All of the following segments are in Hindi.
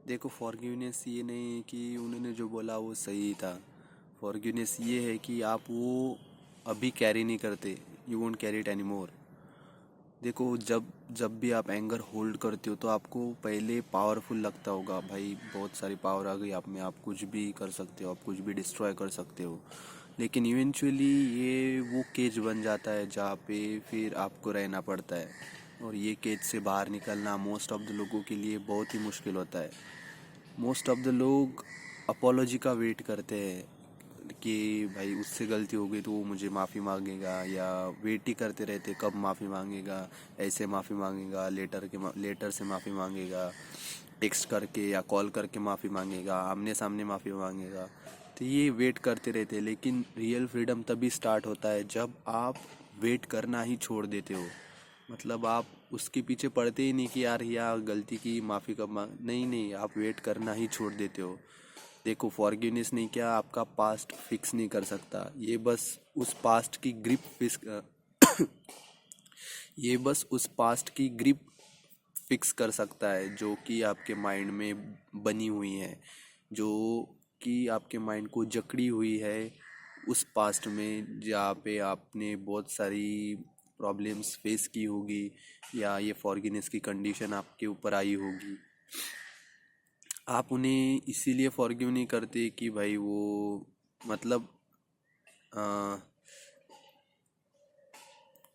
देखो, फॉरगिवनेस ये नहीं है कि उन्होंने जो बोला वो सही था। फॉरगिवनेस ये है कि आप वो अभी कैरी नहीं करते। You won't carry it any more. देखो, जब जब भी आप एंगर होल्ड करते हो तो आपको पहले पावरफुल लगता होगा, भाई बहुत सारी पावर आ गई आप में, आप कुछ भी कर सकते हो, आप कुछ भी डिस्ट्रॉय कर सकते हो। लेकिन इवेंचुअली ये वो केज बन जाता है जहाँ पे फिर आपको रहना पड़ता है। और ये केज से बाहर निकलना मोस्ट ऑफ द लोगों के लिए बहुत ही मुश्किल होता है। मोस्ट ऑफ द लोग अपोलॉजी का वेट करते हैं कि भाई उससे गलती हो गई तो वो मुझे माफ़ी मांगेगा, या वेट ही करते रहते कब माफ़ी मांगेगा। ऐसे माफ़ी मांगेगा, लेटर से माफ़ी मांगेगा, टेक्स्ट करके या कॉल करके माफ़ी मांगेगा, आमने सामने माफ़ी मांगेगा। तो ये वेट करते रहते हैं, लेकिन रियल फ्रीडम तभी स्टार्ट होता है जब आप वेट करना ही छोड़ देते हो। मतलब आप उसके पीछे पड़ते ही नहीं कि यार या गलती की, माफ़ी कब मांग, नहीं नहीं, आप वेट करना ही छोड़ देते हो। देखो, फॉरगिवनेस नहीं, क्या आपका पास्ट फिक्स नहीं कर सकता, ये बस उस पास्ट की ग्रिप फिक्स ये बस उस पास्ट की ग्रिप फिक्स कर सकता है जो कि आपके माइंड में बनी हुई है, जो कि आपके माइंड को जकड़ी हुई है उस पास्ट में, जहाँ पे आपने बहुत सारी प्रॉब्लम्स फेस की होगी, या ये फॉरगिवनेस की कंडीशन आपके ऊपर आई होगी। आप उन्हें इसीलिए फॉरगिव नहीं करते कि भाई वो, मतलब अ,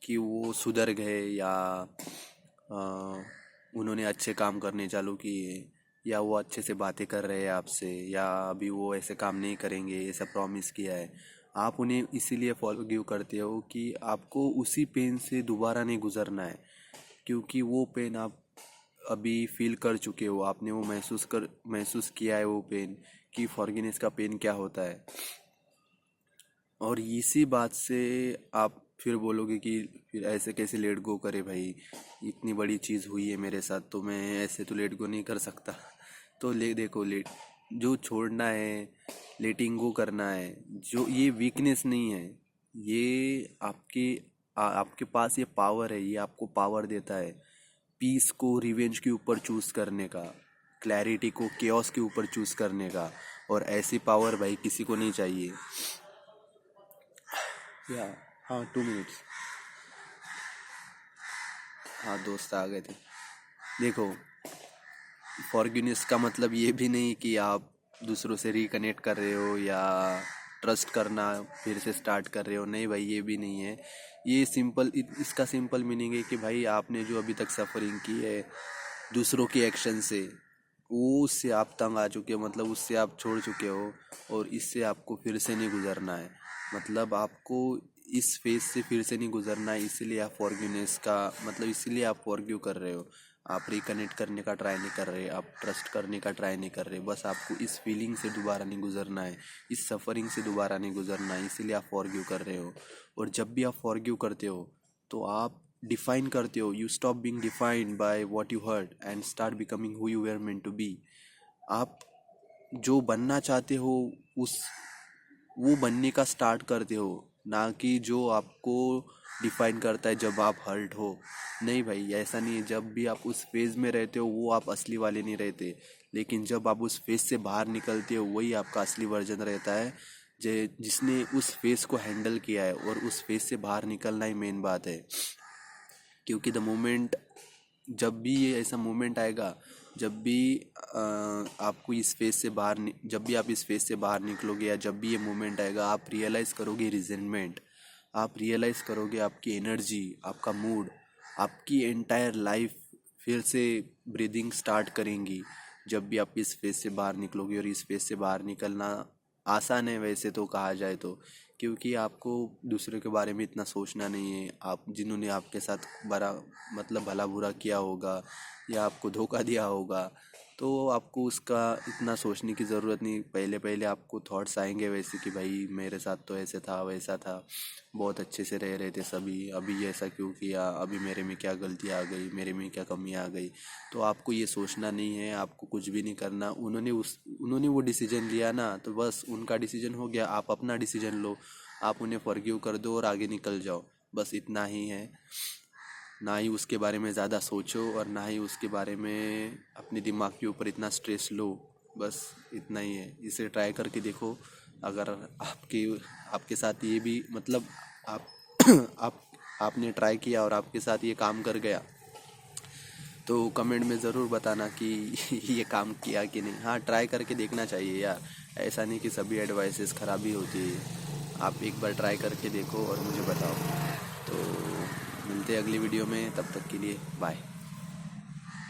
कि वो सुधर गए, या उन्होंने अच्छे काम करने चालू किए, या वो अच्छे से बातें कर रहे हैं आपसे, या अभी वो ऐसे काम नहीं करेंगे ऐसा प्रॉमिस किया है। आप उन्हें इसीलिए फॉरगिव करते हो कि आपको उसी पेन से दोबारा नहीं गुजरना है, क्योंकि वो पेन आप अभी फील कर चुके हो, आपने वो महसूस किया है वो पेन, कि फॉरगिवनेस का पेन क्या होता है। और इसी बात से आप फिर बोलोगे कि फिर ऐसे कैसे लेट गो करे भाई, इतनी बड़ी चीज़ हुई है मेरे साथ तो मैं ऐसे तो लेट गो नहीं कर सकता। तो देखो, जो छोड़ना है, लेटिंग गो करना है, जो ये वीकनेस नहीं है, ये आपके पास ये पावर है, ये आपको पावर देता है पीस को रिवेंज के ऊपर चूज करने का, क्लैरिटी को केओस के ऊपर चूज करने का। और ऐसी पावर भाई किसी को नहीं चाहिए। या, हाँ, 2 मिनट्स। हाँ, दोस्त आ गए थे। देखो, फॉरगिवनेस का मतलब ये भी नहीं कि आप दूसरों से रिकनेक्ट कर रहे हो या ट्रस्ट करना फिर से स्टार्ट कर रहे हो, नहीं भाई, ये भी नहीं है। ये इसका सिंपल मीनिंग है कि भाई आपने जो अभी तक सफरिंग की है दूसरों के एक्शन से, वो उससे आप तंग आ चुके हो, मतलब उससे आप छोड़ चुके हो, और इससे आपको फिर से नहीं गुजरना है। मतलब आपको इस फेज से फिर से नहीं गुजरना है, इसीलिए आप फॉरगिवनेस का मतलब इसीलिए आप फॉरगिव कर रहे हो। आप रिकनेक्ट करने का ट्राई नहीं कर रहे, आप ट्रस्ट करने का ट्राई नहीं कर रहे, बस आपको इस फीलिंग से दोबारा नहीं गुजरना है, इस सफरिंग से दोबारा नहीं गुजरना है, इसीलिए आप फॉरगिव कर रहे हो। और जब भी आप फॉरगिव करते हो तो आप डिफाइन करते हो, you stop being defined by what you hurt and start becoming who you were meant to be. आप जो बनना चाहते हो उस वो बनने का स्टार्ट करते हो, ना कि जो आपको डिफाइन करता है जब आप हर्ट हो। नहीं भाई, ऐसा नहीं है, जब भी आप उस फेज में रहते हो वो आप असली वाले नहीं रहते, लेकिन जब आप उस फेज से बाहर निकलते हो वही आपका असली वर्जन रहता है, जिसने उस फेज को हैंडल किया है। और उस फेज से बाहर निकलना ही मेन बात है, क्योंकि द मोमेंट, जब भी ये ऐसा मोमेंट आएगा, जब भी आपको इस फेज से जब भी आप इस फेज से बाहर निकलोगे, या जब भी ये मोमेंट आएगा, आप रियलाइज़ करोगे रिजेंटमेंट, आप रियलाइज़ करोगे आपकी एनर्जी, आपका मूड, आपकी एंटायर लाइफ फिर से ब्रीदिंग स्टार्ट करेंगी जब भी आप इस फेज से बाहर निकलोगे। और इस फेज से बाहर निकलना आसान है वैसे तो कहा जाए तो, क्योंकि आपको दूसरों के बारे में इतना सोचना नहीं है। आप जिन्होंने आपके साथ बड़ा मतलब भला बुरा किया होगा या आपको धोखा दिया होगा, तो आपको उसका इतना सोचने की ज़रूरत नहीं। पहले पहले आपको थॉट्स आएंगे वैसे कि भाई मेरे साथ तो ऐसे था वैसा था, बहुत अच्छे से रह रहे थे सभी, अभी ऐसा क्यों किया, अभी मेरे में क्या गलती आ गई, मेरे में क्या कमी आ गई। तो आपको ये सोचना नहीं है, आपको कुछ भी नहीं करना। उन्होंने वो डिसीजन लिया ना, तो बस उनका डिसीजन हो गया, आप अपना डिसीजन लो, आप उन्हें फॉरगिव कर दो और आगे निकल जाओ, बस इतना ही है। ना ही उसके बारे में ज़्यादा सोचो और ना ही उसके बारे में अपने दिमाग के ऊपर इतना स्ट्रेस लो। बस इतना ही है, इसे ट्राई करके देखो। अगर आपके साथ ये भी मतलब आप आप आपने ट्राई किया और आपके साथ ये काम कर गया तो कमेंट में ज़रूर बताना कि ये काम किया कि नहीं। हाँ, ट्राई करके देखना चाहिए यार, ऐसा नहीं कि सभी एडवाइसेस ख़राब ही होती है। आप एक बार ट्राई करके देखो और मुझे बताओ। तो मिलते हैं अगली वीडियो में, तब तक के लिए बाय।